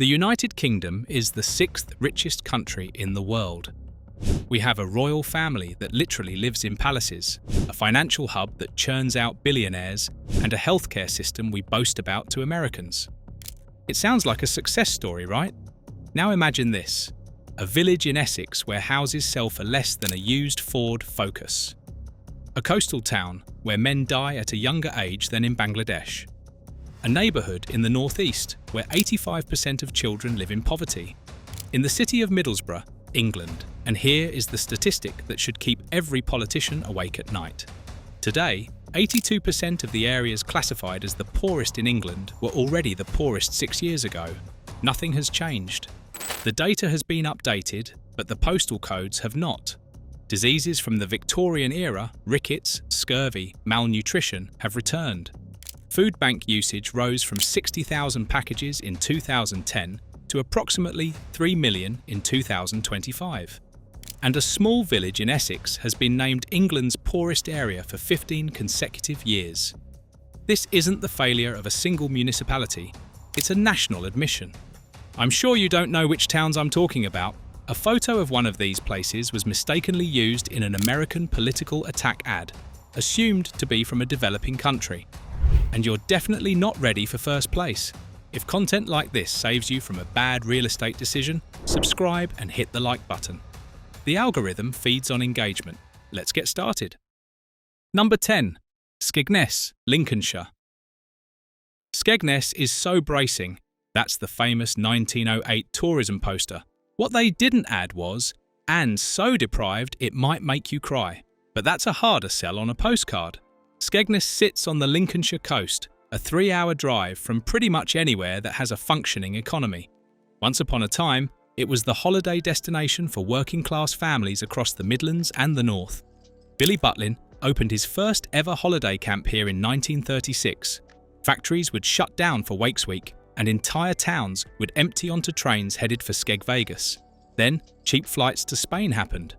The United Kingdom is the sixth richest country in the world. We have a royal family that literally lives in palaces, a financial hub that churns out billionaires, and a healthcare system we boast about to Americans. It sounds like a success story, right? Now imagine this: a village in Essex where houses sell for less than a used Ford Focus. A coastal town where men die at a younger age than in Bangladesh. A neighbourhood in the northeast where 85% of children live in poverty. In the city of Middlesbrough, England, and here is the statistic that should keep every politician awake at night. Today, 82% of the areas classified as the poorest in England were already the poorest 6 years ago. Nothing has changed. The data has been updated, but the postal codes have not. Diseases from the Victorian era, rickets, scurvy, malnutrition, have returned. Food bank usage rose from 60,000 packages in 2010 to approximately 3 million in 2025. And a small village in Essex has been named England's poorest area for 15 consecutive years. This isn't the failure of a single municipality, it's a national admission. I'm sure you don't know which towns I'm talking about. A photo of one of these places was mistakenly used in an American political attack ad, assumed to be from a developing country. And you're definitely not ready for first place. If content like this saves you from a bad real estate decision, subscribe and hit the like button. The algorithm feeds on engagement. Let's get started. Number 10. Skegness, Lincolnshire. Skegness is so bracing. That's the famous 1908 tourism poster. What they didn't add was, and so deprived it might make you cry. But that's a harder sell on a postcard. Skegness sits on the Lincolnshire coast, a 3-hour drive from pretty much anywhere that has a functioning economy. Once upon a time, it was the holiday destination for working-class families across the Midlands and the North. Billy Butlin opened his first ever holiday camp here in 1936. Factories would shut down for Wakes Week, and entire towns would empty onto trains headed for Skeg Vegas. Then, cheap flights to Spain happened.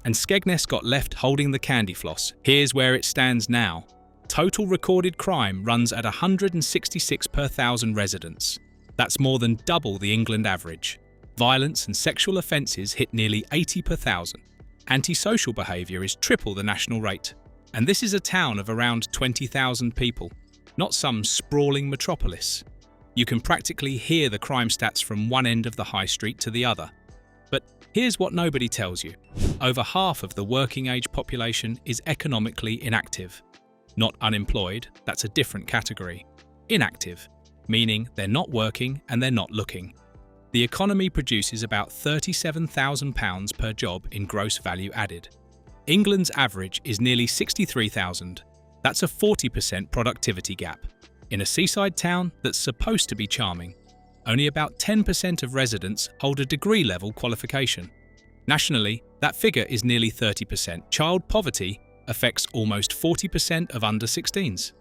And Skegness got left holding the candy floss. Here's where it stands now. Total recorded crime runs at 166 per 1,000 residents. That's more than double the England average. Violence and sexual offences hit nearly 80 per 1,000. Antisocial behaviour is triple the national rate. And this is a town of around 20,000 people, not some sprawling metropolis. You can practically hear the crime stats from one end of the high street to the other. But here's what nobody tells you. Over half of the working-age population is economically inactive. Not unemployed, that's a different category. Inactive, meaning they're not working and they're not looking. The economy produces about £37,000 per job in gross value added. England's average is nearly 63,000. That's a 40% productivity gap. In a seaside town that's supposed to be charming, only about 10% of residents hold a degree-level qualification. Nationally, that figure is nearly 30%. Child poverty affects almost 40% of under-16s.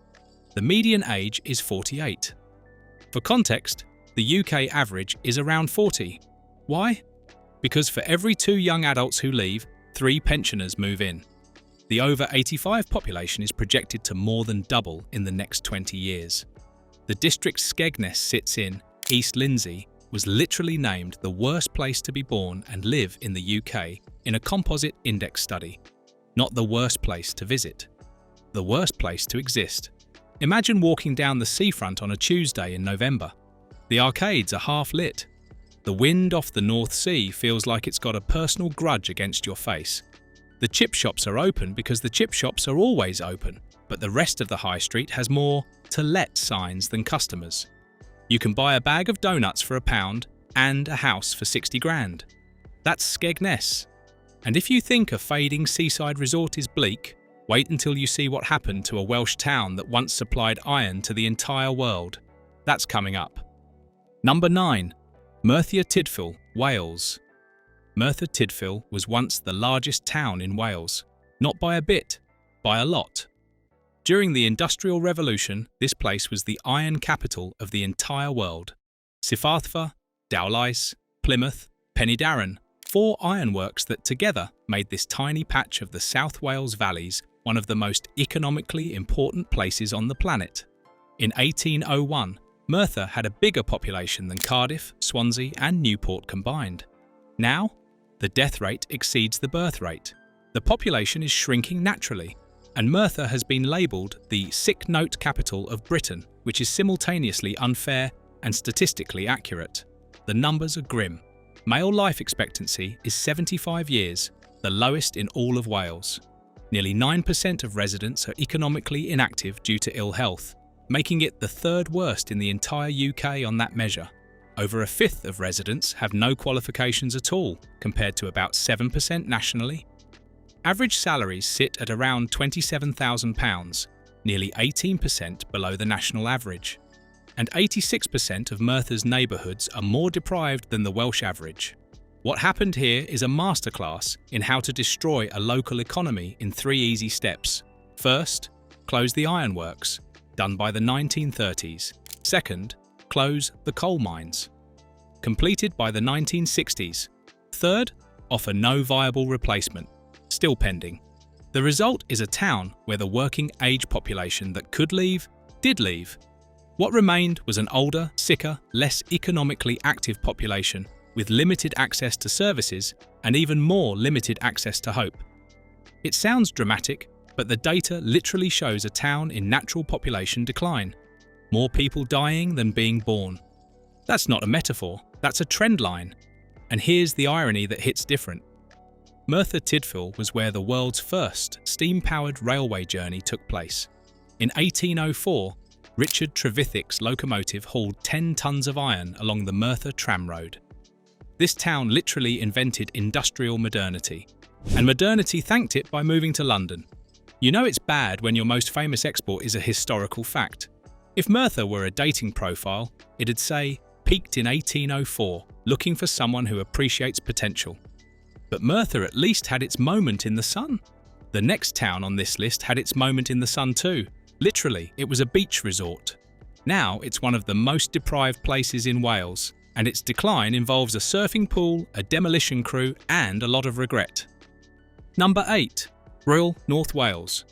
The median age is 48. For context, the UK average is around 40. Why? Because for every 2 young adults who leave, 3 pensioners move in. The over 85 population is projected to more than double in the next 20 years. The district Skegness sits in, East Lindsey, was literally named the worst place to be born and live in the UK in a composite index study. Not the worst place to visit, the worst place to exist. Imagine walking down the seafront on a Tuesday in November. The arcades are half lit. The wind off the North Sea feels like it's got a personal grudge against your face. The chip shops are open because the chip shops are always open, but the rest of the high street has more "to let" signs than customers. You can buy a bag of donuts for £1 and a house for 60 grand. That's Skegness. And if you think a fading seaside resort is bleak, wait until you see what happened to a Welsh town that once supplied iron to the entire world. That's coming up. Number 9. Merthyr Tydfil, Wales. Merthyr Tydfil was once the largest town in Wales. Not by a bit, by a lot. During the Industrial Revolution, this place was the iron capital of the entire world. Cyfarthfa, Dowlais, Plymouth, Penydarren, 4 ironworks that together made this tiny patch of the South Wales valleys one of the most economically important places on the planet. In 1801, Merthyr had a bigger population than Cardiff, Swansea and Newport combined. Now, the death rate exceeds the birth rate. The population is shrinking naturally, and Merthyr has been labelled the sick note capital of Britain, which is simultaneously unfair and statistically accurate. The numbers are grim. Male life expectancy is 75 years, the lowest in all of Wales. Nearly 9% of residents are economically inactive due to ill health, making it the third worst in the entire UK on that measure. Over a fifth of residents have no qualifications at all, compared to about 7% nationally. Average salaries sit at around £27,000, nearly 18% below the national average. And 86% of Merthyr's neighbourhoods are more deprived than the Welsh average. What happened here is a masterclass in how to destroy a local economy in 3 easy steps. First, close the ironworks, done by the 1930s. Second, close the coal mines, completed by the 1960s. Third, offer no viable replacement, still pending. The result is a town where the working age population that could leave, did leave. What remained was an older, sicker, less economically active population with limited access to services and even more limited access to hope. It sounds dramatic, but the data literally shows a town in natural population decline. More people dying than being born. That's not a metaphor, that's a trend line. And here's the irony that hits different. Merthyr Tydfil was where the world's first steam-powered railway journey took place. In 1804, Richard Trevithick's locomotive hauled 10 tons of iron along the Merthyr tram road. This town literally invented industrial modernity, and modernity thanked it by moving to London. You know it's bad when your most famous export is a historical fact. If Merthyr were a dating profile, it'd say, peaked in 1804, looking for someone who appreciates potential. But Merthyr at least had its moment in the sun. The next town on this list had its moment in the sun too. Literally, it was a beach resort. Now it's one of the most deprived places in Wales, and its decline involves a surfing pool, a demolition crew, and a lot of regret. Number 8. Rhyl, North Wales.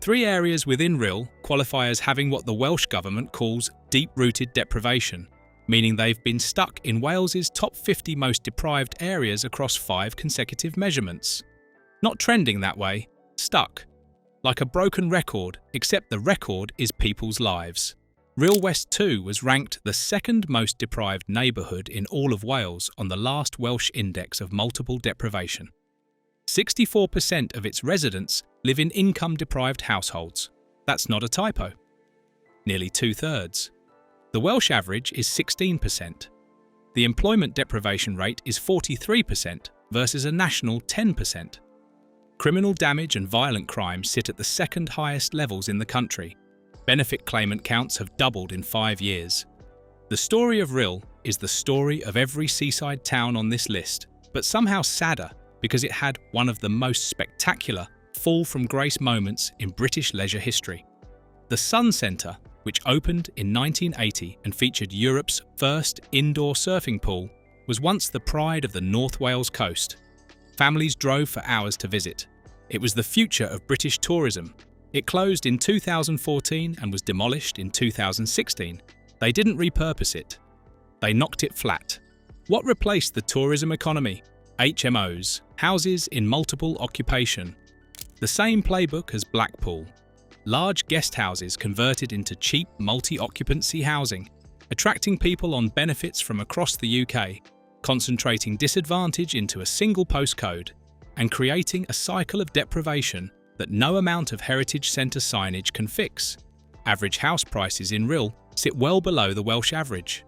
3 areas within Rhyl qualify as having what the Welsh Government calls deep-rooted deprivation, meaning they've been stuck in Wales's top 50 most deprived areas across 5 consecutive measurements. Not trending that way, stuck. Like a broken record, except the record is people's lives. Rhyl West 2 was ranked the 2nd most deprived neighbourhood in all of Wales on the last Welsh Index of Multiple Deprivation. 64% of its residents live in income-deprived households. That's not a typo. Nearly 2/3. The Welsh average is 16%. The employment deprivation rate is 43% versus a national 10%. Criminal damage and violent crime sit at the 2nd highest levels in the country. Benefit claimant counts have doubled in 5 years. The story of Rhyl is the story of every seaside town on this list, but somehow sadder because it had one of the most spectacular fall from grace moments in British leisure history. The Sun Centre, which opened in 1980 and featured Europe's first indoor surfing pool, was once the pride of the North Wales coast. Families drove for hours to visit. It was the future of British tourism. It closed in 2014 and was demolished in 2016. They didn't repurpose it. They knocked it flat. What replaced the tourism economy? HMOs, houses in multiple occupation. The same playbook as Blackpool. Large guest houses converted into cheap multi-occupancy housing, attracting people on benefits from across the UK, concentrating disadvantage into a single postcode, and creating a cycle of deprivation that no amount of heritage centre signage can fix. Average house prices in Rhyl sit well below the Welsh average.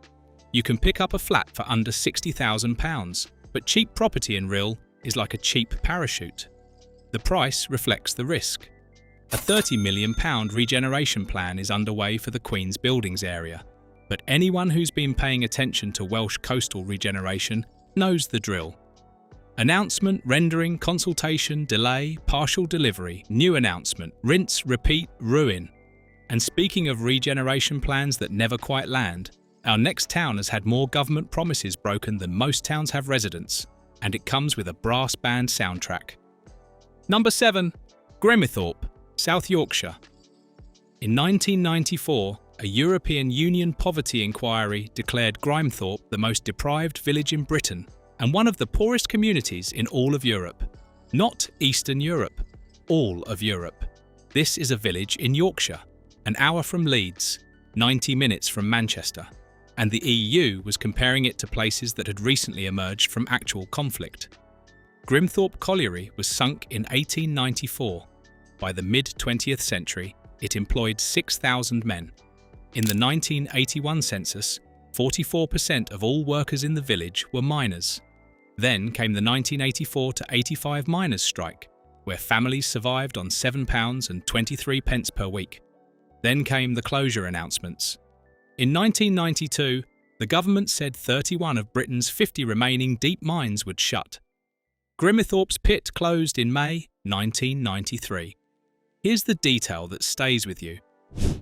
You can pick up a flat for under £60,000, but cheap property in Rhyl is like a cheap parachute. The price reflects the risk. A £30 million regeneration plan is underway for the Queen's Buildings area, but anyone who's been paying attention to Welsh coastal regeneration knows the drill. Announcement, rendering, consultation, delay, partial delivery, new announcement, rinse, repeat, ruin. And speaking of regeneration plans that never quite land, our next town has had more government promises broken than most towns have residents, and it comes with a brass band soundtrack. Number 7. Grimethorpe, South Yorkshire. In 1994, a European Union poverty inquiry declared Grimethorpe the most deprived village in Britain and one of the poorest communities in all of Europe. Not Eastern Europe, all of Europe. This is a village in Yorkshire, an hour from Leeds, 90 minutes from Manchester, and the EU was comparing it to places that had recently emerged from actual conflict. Grimethorpe Colliery was sunk in 1894. By the mid-20th century, it employed 6,000 men. In the 1981 census, 44% of all workers in the village were miners. Then came the 1984 to 85 miners' strike, where families survived on £7.23 per week. Then came the closure announcements. In 1992, the government said 31 of Britain's 50 remaining deep mines would shut. Grimethorpe's pit closed in May 1993. Here's the detail that stays with you.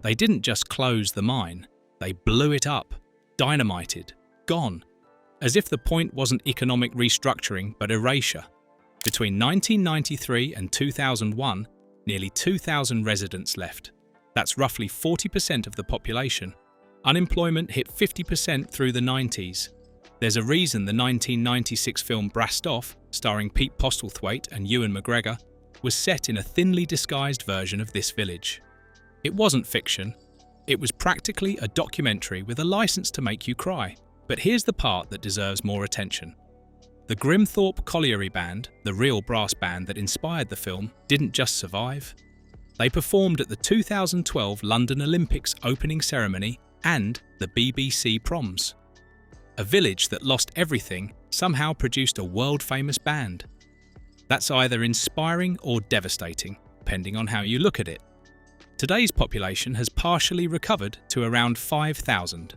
They didn't just close the mine, they blew it up, dynamited, gone. As if the point wasn't economic restructuring but erasure. Between 1993 and 2001, nearly 2,000 residents left. That's roughly 40% of the population. Unemployment hit 50% through the 90s. There's a reason the 1996 film Brassed Off, starring Pete Postlethwaite and Ewan McGregor, was set in a thinly disguised version of this village. It wasn't fiction. It was practically a documentary with a license to make you cry. But here's the part that deserves more attention. The Grimethorpe Colliery Band, the Rhyl brass band that inspired the film, didn't just survive. They performed at the 2012 London Olympics opening ceremony and the BBC Proms. A village that lost everything somehow produced a world-famous band. That's either inspiring or devastating, depending on how you look at it. Today's population has partially recovered to around 5,000.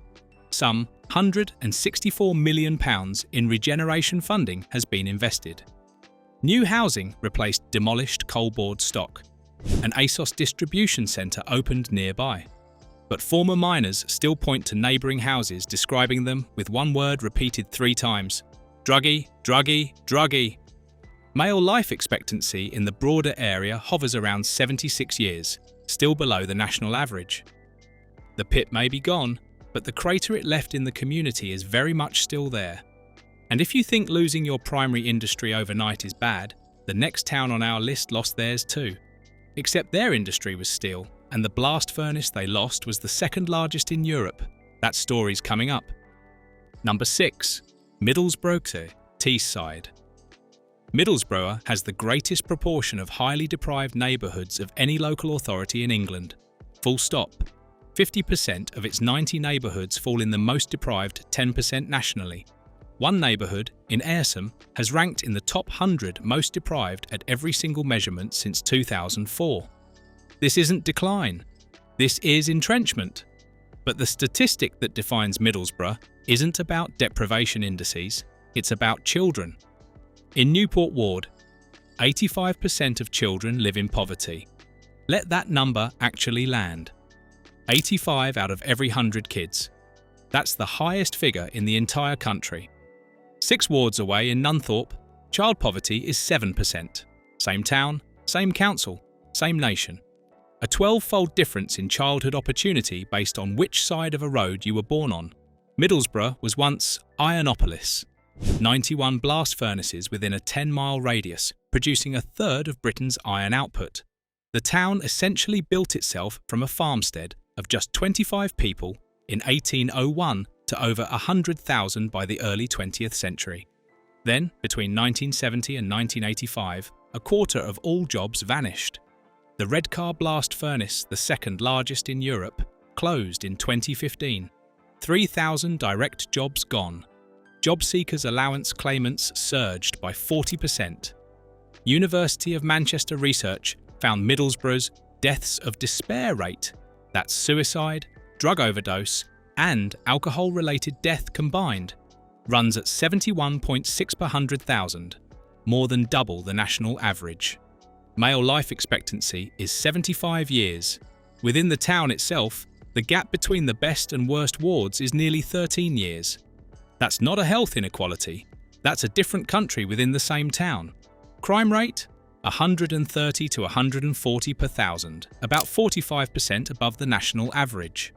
Some £164 million in regeneration funding has been invested. New housing replaced demolished coalboard stock. An ASOS distribution centre opened nearby. But former miners still point to neighbouring houses, describing them with one word repeated 3 times. Druggy, druggy, druggy. Male life expectancy in the broader area hovers around 76 years, still below the national average. The pit may be gone, but the crater it left in the community is very much still there. And if you think losing your primary industry overnight is bad, the next town on our list lost theirs too. Except their industry was steel, and the blast furnace they lost was the second largest in Europe. That story's coming up. Number 6. Middlesbrough, Teesside. Middlesbrough has the greatest proportion of highly deprived neighbourhoods of any local authority in England. Full stop. 50% of its 90 neighbourhoods fall in the most deprived 10% nationally. One neighbourhood, in Ayrsham, has ranked in the top 100 most deprived at every single measurement since 2004. This isn't decline. This is entrenchment. But the statistic that defines Middlesbrough isn't about deprivation indices, it's about children. In Newport Ward, 85% of children live in poverty. Let that number actually land. 85 out of every 100 kids. That's the highest figure in the entire country. 6 wards away in Nunthorpe, child poverty is 7%. Same town, same council, same nation. A 12-fold difference in childhood opportunity based on which side of a road you were born on. Middlesbrough was once Ironopolis. 91 blast furnaces within a 10-mile radius, producing a third of Britain's iron output. The town essentially built itself from a farmstead of just 25 people in 1801 to over 100,000 by the early 20th century. Then, between 1970 and 1985, a quarter of all jobs vanished. The Redcar blast furnace, the second largest in Europe, closed in 2015. 3,000 direct jobs gone. Job seekers' allowance claimants surged by 40%. University of Manchester research found Middlesbrough's deaths of despair rate, that's suicide, drug overdose, and alcohol-related death combined, runs at 71.6 per 100,000, more than double the national average. Male life expectancy is 75 years. Within the town itself, the gap between the best and worst wards is nearly 13 years. That's not a health inequality, that's a different country within the same town. Crime rate? 130 to 140 per thousand, about 45% above the national average.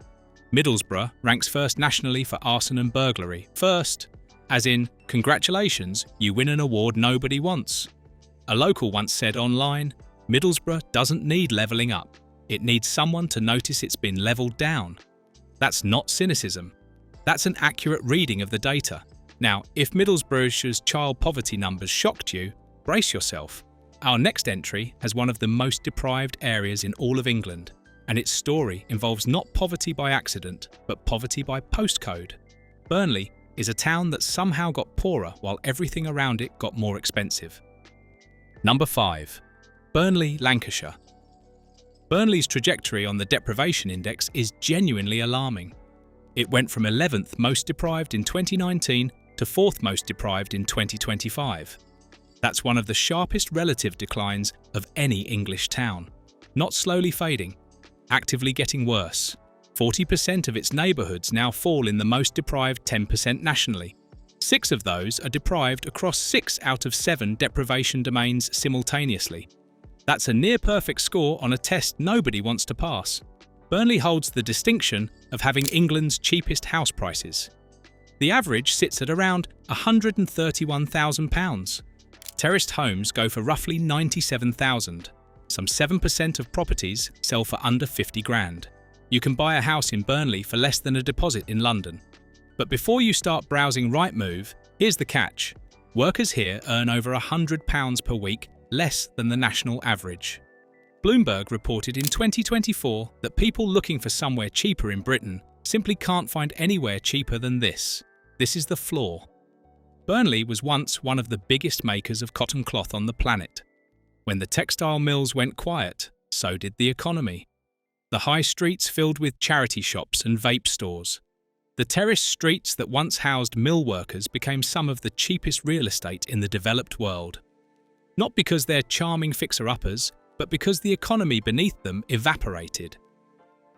Middlesbrough ranks first nationally for arson and burglary. First, as in, congratulations, you win an award nobody wants. A local once said online, Middlesbrough doesn't need levelling up. It needs someone to notice it's been levelled down. That's not cynicism. That's an accurate reading of the data. Now, if Middlesbroughshire's child poverty numbers shocked you, brace yourself. Our next entry has one of the most deprived areas in all of England, and its story involves not poverty by accident, but poverty by postcode. Burnley is a town that somehow got poorer while everything around it got more expensive. Number 5. Burnley, Lancashire. Burnley's trajectory on the deprivation index is genuinely alarming. It went from 11th most deprived in 2019 to 4th most deprived in 2025. That's one of the sharpest relative declines of any English town. Not slowly fading, actively getting worse. 40% of its neighbourhoods now fall in the most deprived 10% nationally. 6 of those are deprived across 6 out of 7 deprivation domains simultaneously. That's a near-perfect score on a test nobody wants to pass. Burnley holds the distinction of having England's cheapest house prices. The average sits at around £131,000. Terraced homes go for roughly £97,000. Some 7% of properties sell for under 50 grand. You can buy a house in Burnley for less than a deposit in London. But before you start browsing Rightmove, here's the catch. Workers here earn over £100 per week, less than the national average. Bloomberg reported in 2024 that people looking for somewhere cheaper in Britain simply can't find anywhere cheaper than this. This is the floor. Burnley was once one of the biggest makers of cotton cloth on the planet. When the textile mills went quiet, so did the economy. The high streets filled with charity shops and vape stores. The terraced streets that once housed mill workers became some of the cheapest real estate in the developed world. Not because they're charming fixer-uppers, but because the economy beneath them evaporated.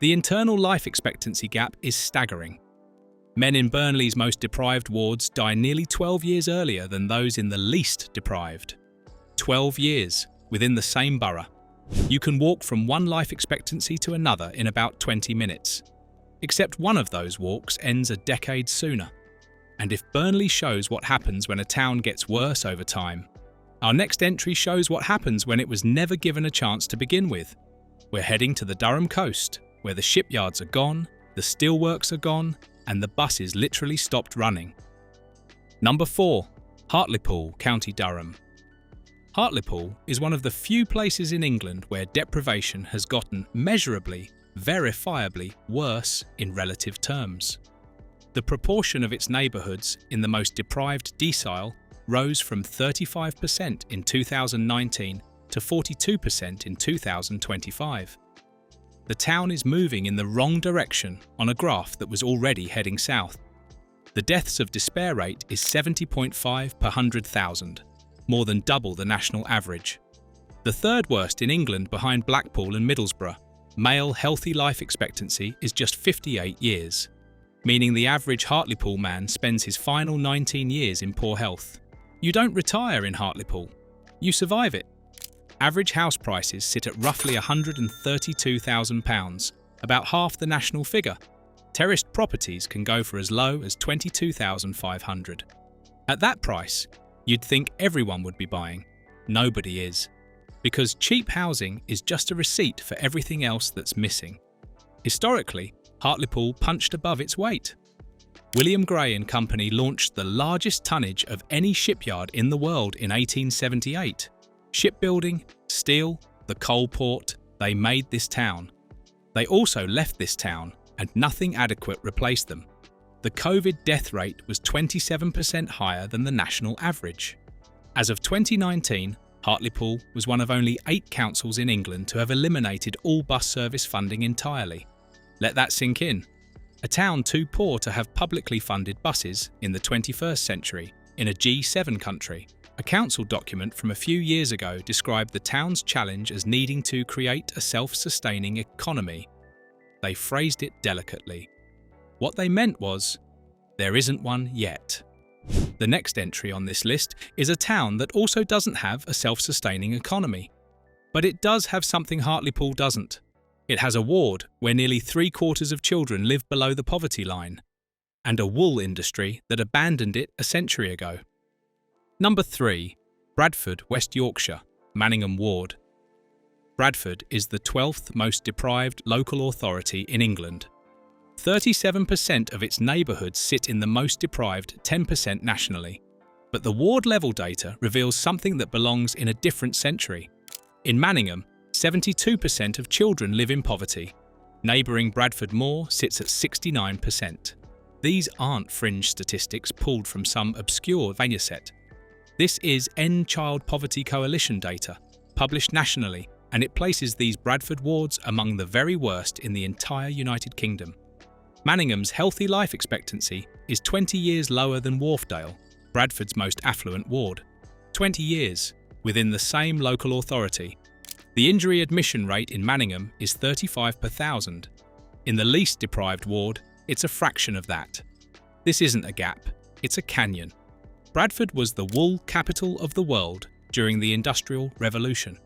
The internal life expectancy gap is staggering. Men in Burnley's most deprived wards die nearly 12 years earlier than those in the least deprived. 12 years within the same borough. You can walk from one life expectancy to another in about 20 minutes. Except one of those walks ends a decade sooner. And if Burnley shows what happens when a town gets worse over time, our next entry shows what happens when it was never given a chance to begin with. We're heading to the Durham coast, where the shipyards are gone, the steelworks are gone, and the buses literally stopped running. Number 4. Hartlepool, County Durham. Hartlepool is one of the few places in England where deprivation has gotten measurably, verifiably worse in relative terms. The proportion of its neighbourhoods in the most deprived decile rose from 35% in 2019 to 42% in 2025. The town is moving in the wrong direction on a graph that was already heading south. The deaths of despair rate is 70.5 per 100,000, more than double the national average. The third worst in England behind Blackpool and Middlesbrough. Male healthy life expectancy is just 58 years, meaning the average Hartlepool man spends his final 19 years in poor health. You don't retire in Hartlepool, you survive it. Average house prices sit at roughly £132,000, about half the national figure. Terraced properties can go for as low as £22,500. At that price, you'd think everyone would be buying. Nobody is. Because cheap housing is just a receipt for everything else that's missing. Historically, Hartlepool punched above its weight. William Gray and Company launched the largest tonnage of any shipyard in the world in 1878. Shipbuilding, steel, the coal port, they made this town. They also left this town, and nothing adequate replaced them. The COVID death rate was 27% higher than the national average. As of 2019, Hartlepool was one of only 8 councils in England to have eliminated all bus service funding entirely. Let that sink in. A town too poor to have publicly funded buses in the 21st century in a G7 country. A council document from a few years ago described the town's challenge as needing to create a self-sustaining economy. They phrased it delicately. What they meant was, there isn't one yet. The next entry on this list is a town that also doesn't have a self-sustaining economy. But it does have something Hartlepool doesn't. It has a ward where nearly 3/4 of children live below the poverty line, and a wool industry that abandoned it a century ago. Number 3. Bradford, West Yorkshire, Manningham Ward. Bradford is the 12th most deprived local authority in England. 37% of its neighbourhoods sit in the most deprived 10% nationally. But the ward-level data reveals something that belongs in a different century. In Manningham, 72% of children live in poverty. Neighbouring Bradford Moor sits at 69%. These aren't fringe statistics pulled from some obscure data set. This is End Child Poverty Coalition data, published nationally, and it places these Bradford wards among the very worst in the entire United Kingdom. Manningham's healthy life expectancy is 20 years lower than Wharfdale, Bradford's most affluent ward. 20 years, within the same local authority. The injury admission rate in Manningham is 35 per thousand. In the least deprived ward, it's a fraction of that. This isn't a gap, it's a canyon. Bradford was the wool capital of the world during the Industrial Revolution.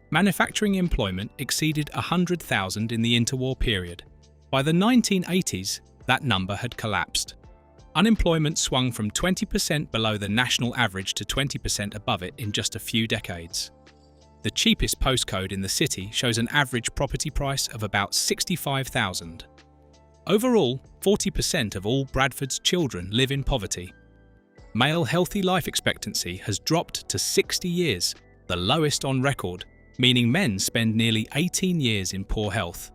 Manufacturing employment exceeded 100,000 in the interwar period. By the 1980s, that number had collapsed. Unemployment swung from 20% below the national average to 20% above it in just a few decades. The cheapest postcode in the city shows an average property price of about $65,000. Overall, 40% of all Bradford's children live in poverty. Male healthy life expectancy has dropped to 60 years, the lowest on record, meaning men spend nearly 18 years in poor health.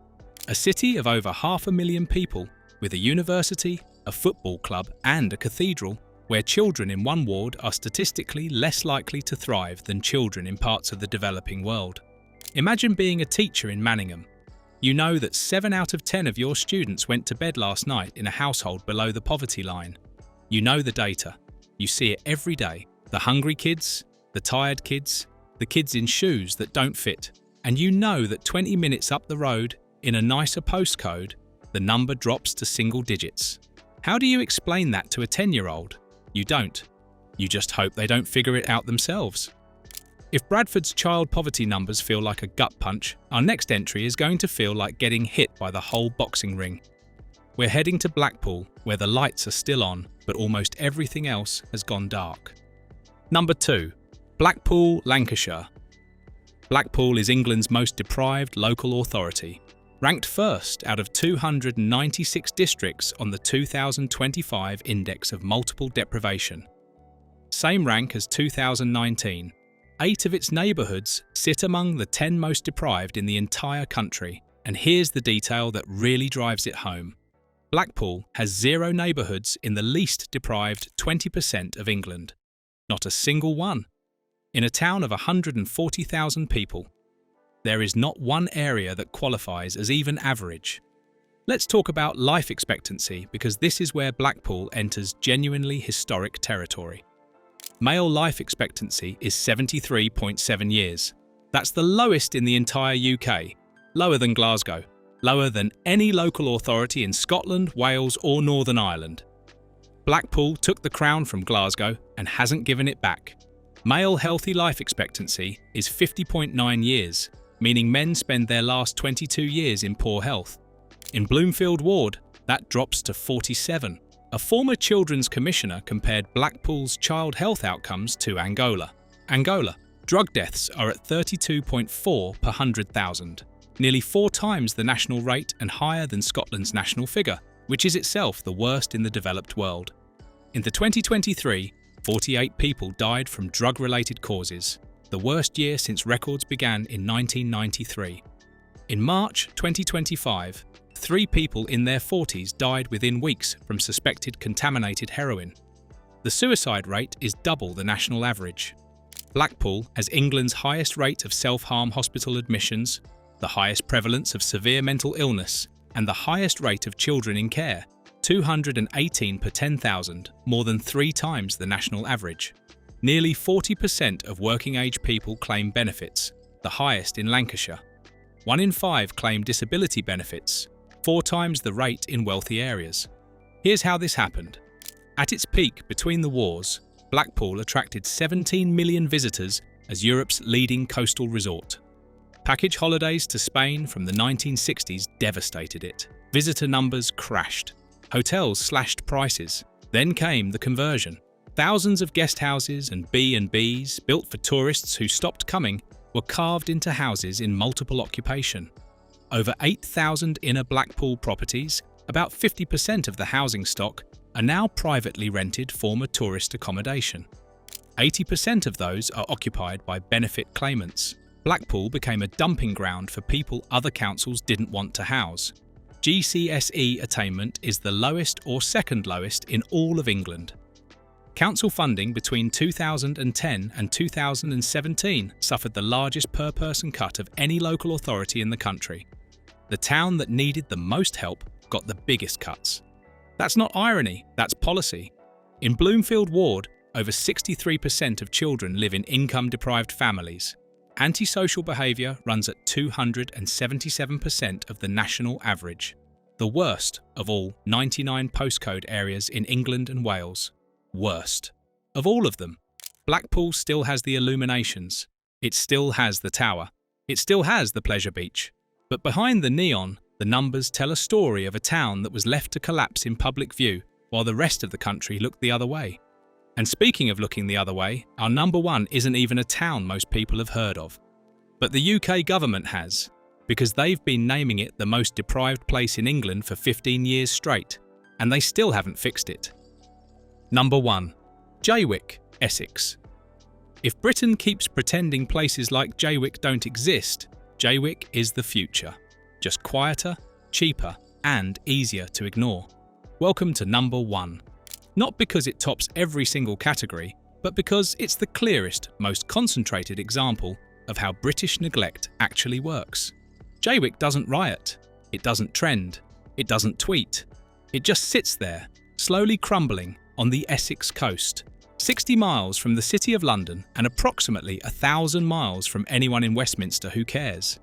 A city of over 500,000 people, with a university, a football club and a cathedral, where children in one ward are statistically less likely to thrive than children in parts of the developing world. Imagine being a teacher in Manningham. You know that 7 out of 10 of your students went to bed last night in a household below the poverty line. You know the data. You see it every day. The hungry kids, the tired kids, the kids in shoes that don't fit. And you know that 20 minutes up the road, in a nicer postcode, the number drops to single digits. How do you explain that to a 10-year-old? You don't. You just hope they don't figure it out themselves. If Bradford's child poverty numbers feel like a gut punch, our next entry is going to feel like getting hit by the whole boxing ring. We're heading to Blackpool, where the lights are still on, but almost everything else has gone dark. Number 2. Blackpool, Lancashire. Blackpool is England's most deprived local authority, ranked first out of 296 districts on the 2025 Index of Multiple Deprivation. Same rank as 2019. 8 of its neighbourhoods sit among the 10 most deprived in the entire country, and here's the detail that really drives it home. Blackpool has 0 neighbourhoods in the least deprived 20% of England. Not a single one. In a town of 140,000 people, there is not one area that qualifies as even average. Let's talk about life expectancy, because this is where Blackpool enters genuinely historic territory. Male life expectancy is 73.7 years. That's the lowest in the entire UK, lower than Glasgow, lower than any local authority in Scotland, Wales or Northern Ireland. Blackpool took the crown from Glasgow and hasn't given it back. Male healthy life expectancy is 50.9 years, meaning men spend their last 22 years in poor health. In Bloomfield Ward, that drops to 47. A former Children's Commissioner compared Blackpool's child health outcomes to Angola. Drug deaths are at 32.4 per 100,000, nearly 4 times the national rate and higher than Scotland's national figure, which is itself the worst in the developed world. In the 2023, 48 people died from drug-related causes, the worst year since records began in 1993. In March 2025, 3 people in their 40s died within weeks from suspected contaminated heroin. The suicide rate is double the national average. Blackpool has England's highest rate of self-harm hospital admissions, the highest prevalence of severe mental illness, and the highest rate of children in care, 218 per 10,000, more than 3 times the national average. Nearly 40% of working-age people claim benefits, the highest in Lancashire. 1 in 5 claim disability benefits, 4 times the rate in wealthy areas. Here's how this happened. At its peak between the wars, Blackpool attracted 17 million visitors as Europe's leading coastal resort. Package holidays to Spain from the 1960s devastated it. Visitor numbers crashed. Hotels slashed prices. Then came the conversion. Thousands of guest houses and B&Bs built for tourists who stopped coming were carved into houses in multiple occupation. Over 8,000 inner Blackpool properties, about 50% of the housing stock, are now privately rented former tourist accommodation. 80% of those are occupied by benefit claimants. Blackpool became a dumping ground for people other councils didn't want to house. GCSE attainment is the lowest or second lowest in all of England. Council funding between 2010 and 2017 suffered the largest per-person cut of any local authority in the country. The town that needed the most help got the biggest cuts. That's not irony, that's policy. In Bloomfield Ward, over 63% of children live in income-deprived families. Antisocial behaviour runs at 277% of the national average, the worst of all 99 postcode areas in England and Wales. Worst. Of all of them, Blackpool still has the illuminations, it still has the tower, it still has the pleasure beach. But behind the neon, the numbers tell a story of a town that was left to collapse in public view while the rest of the country looked the other way. And speaking of looking the other way, our number one isn't even a town most people have heard of. But the UK government has, because they've been naming it the most deprived place in England for 15 years straight, and they still haven't fixed it. Number 1. Jaywick, Essex. If Britain keeps pretending places like Jaywick don't exist, Jaywick is the future. Just quieter, cheaper, and easier to ignore. Welcome to number 1. Not because it tops every single category, but because it's the clearest, most concentrated example of how British neglect actually works. Jaywick doesn't riot, it doesn't trend, it doesn't tweet. It just sits there, slowly crumbling on the Essex coast, 60 miles from the City of London and approximately 1,000 miles from anyone in Westminster who cares.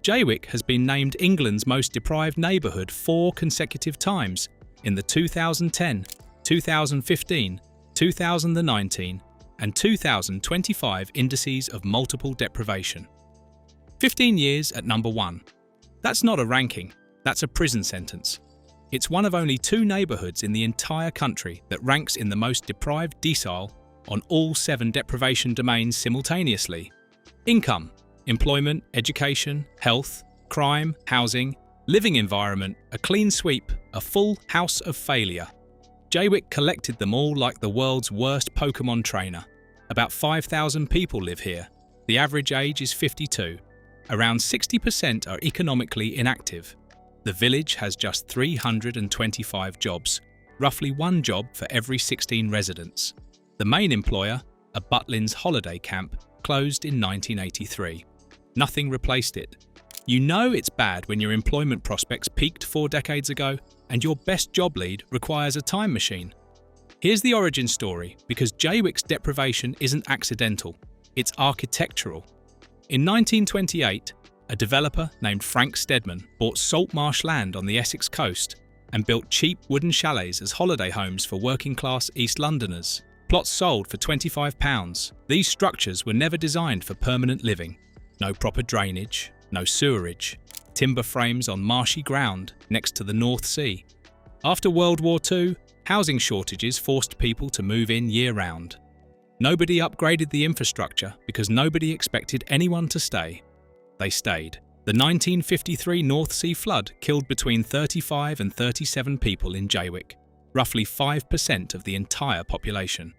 Jaywick has been named England's most deprived neighbourhood 4 consecutive times in the 2010, 2015, 2019 and 2025 indices of multiple deprivation. 15 years at number 1. That's not a ranking, that's a prison sentence. It's one of only 2 neighbourhoods in the entire country that ranks in the most deprived decile on all 7 deprivation domains simultaneously. Income, employment, education, health, crime, housing, living environment, a clean sweep, a full house of failure. Jaywick collected them all like the world's worst Pokemon trainer. About 5,000 people live here. The average age is 52. Around 60% are economically inactive. The village has just 325 jobs, roughly 1 job for every 16 residents. The main employer, a Butlins holiday camp, closed in 1983. Nothing replaced it. You know it's bad when your employment prospects peaked 4 decades ago and your best job lead requires a time machine. Here's the origin story, because Jaywick's deprivation isn't accidental, it's architectural. In 1928, a developer named Frank Stedman bought salt marsh land on the Essex coast and built cheap wooden chalets as holiday homes for working-class East Londoners. Plots sold for £25. These structures were never designed for permanent living. No proper drainage, no sewerage, timber frames on marshy ground next to the North Sea. After World War II, housing shortages forced people to move in year-round. Nobody upgraded the infrastructure because nobody expected anyone to stay. They stayed. The 1953 North Sea flood killed between 35 and 37 people in Jaywick, roughly 5% of the entire population.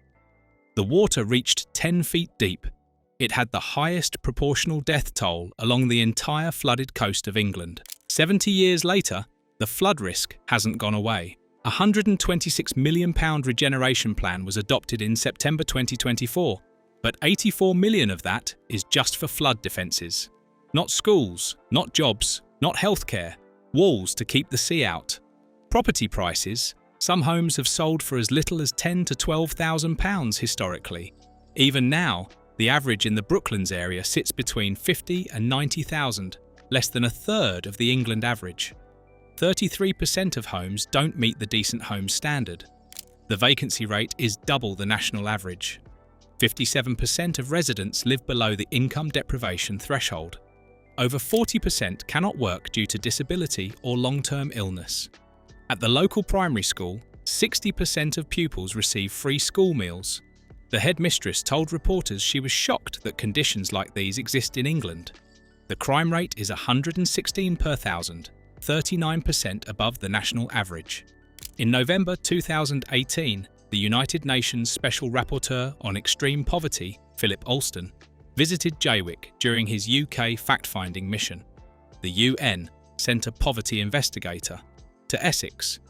The water reached 10 feet deep. It had the highest proportional death toll along the entire flooded coast of England. 70 years later, the flood risk hasn't gone away. A £126 million regeneration plan was adopted in September 2024, but 84 million of that is just for flood defences. Not schools, not jobs, not healthcare, walls to keep the sea out. Property prices, some homes have sold for as little as £10,000 to £12,000 historically. Even now, the average in the Brooklands area sits between 50 and 90,000, less than a third of the England average. 33% of homes don't meet the decent home standard. The vacancy rate is double the national average. 57% of residents live below the income deprivation threshold. Over 40% cannot work due to disability or long-term illness. At the local primary school, 60% of pupils receive free school meals. The headmistress told reporters she was shocked that conditions like these exist in England. The crime rate is 116 per thousand, 39% above the national average. In November 2018, the United Nations Special Rapporteur on Extreme Poverty, Philip Alston, visited Jaywick during his UK fact-finding mission. The UN sent a poverty investigator to Essex.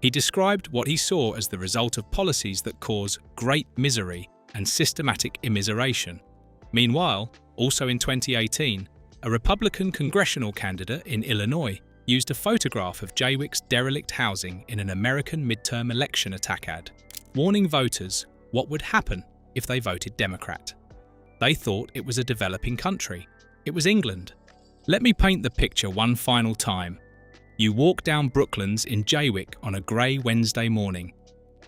He described what he saw as the result of policies that cause great misery and systematic immiseration. Meanwhile, also in 2018, a Republican congressional candidate in Illinois used a photograph of Jaywick's derelict housing in an American midterm election attack ad, warning voters what would happen if they voted Democrat. They thought it was a developing country. It was England. Let me paint the picture one final time. You walk down Brooklands in Jaywick on a grey Wednesday morning.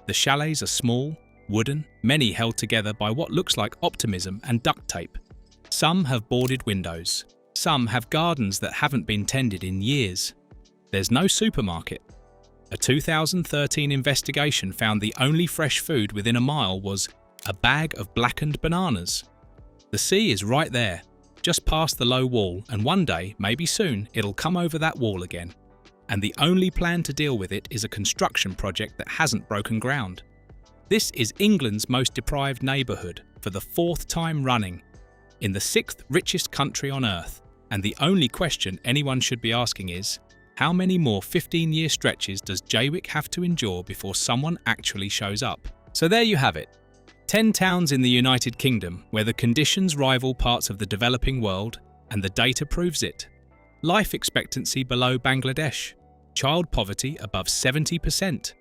The chalets are small, wooden, many held together by what looks like optimism and duct tape. Some have boarded windows. Some have gardens that haven't been tended in years. There's no supermarket. A 2013 investigation found the only fresh food within a mile was a bag of blackened bananas. The sea is right there, just past the low wall, and one day, maybe soon, it'll come over that wall again. And the only plan to deal with it is a construction project that hasn't broken ground. This is England's most deprived neighbourhood for the 4th time running, in the 6th richest country on earth, and the only question anyone should be asking is, how many more 15-year stretches does Jaywick have to endure before someone actually shows up? So there you have it. 10 towns in the United Kingdom where the conditions rival parts of the developing world, and the data proves it. Life expectancy below Bangladesh. Child poverty above 70%.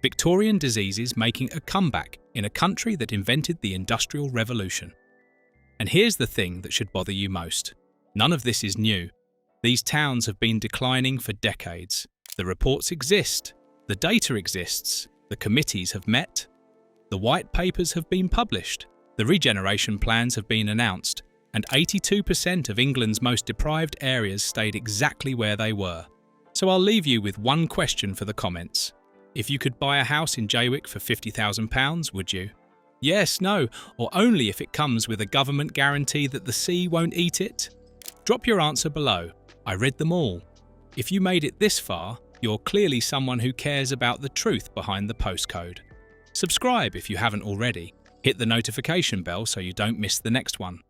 Victorian diseases making a comeback in a country that invented the Industrial Revolution. And here's the thing that should bother you most. None of this is new. These towns have been declining for decades. The reports exist. The data exists. The committees have met. The white papers have been published. The regeneration plans have been announced. And 82% of England's most deprived areas stayed exactly where they were. So I'll leave you with one question for the comments. If you could buy a house in Jaywick for £50,000, would you? Yes, no, or only if it comes with a government guarantee that the sea won't eat it? Drop your answer below. I read them all. If you made it this far, you're clearly someone who cares about the truth behind the postcode. Subscribe if you haven't already. Hit the notification bell so you don't miss the next one.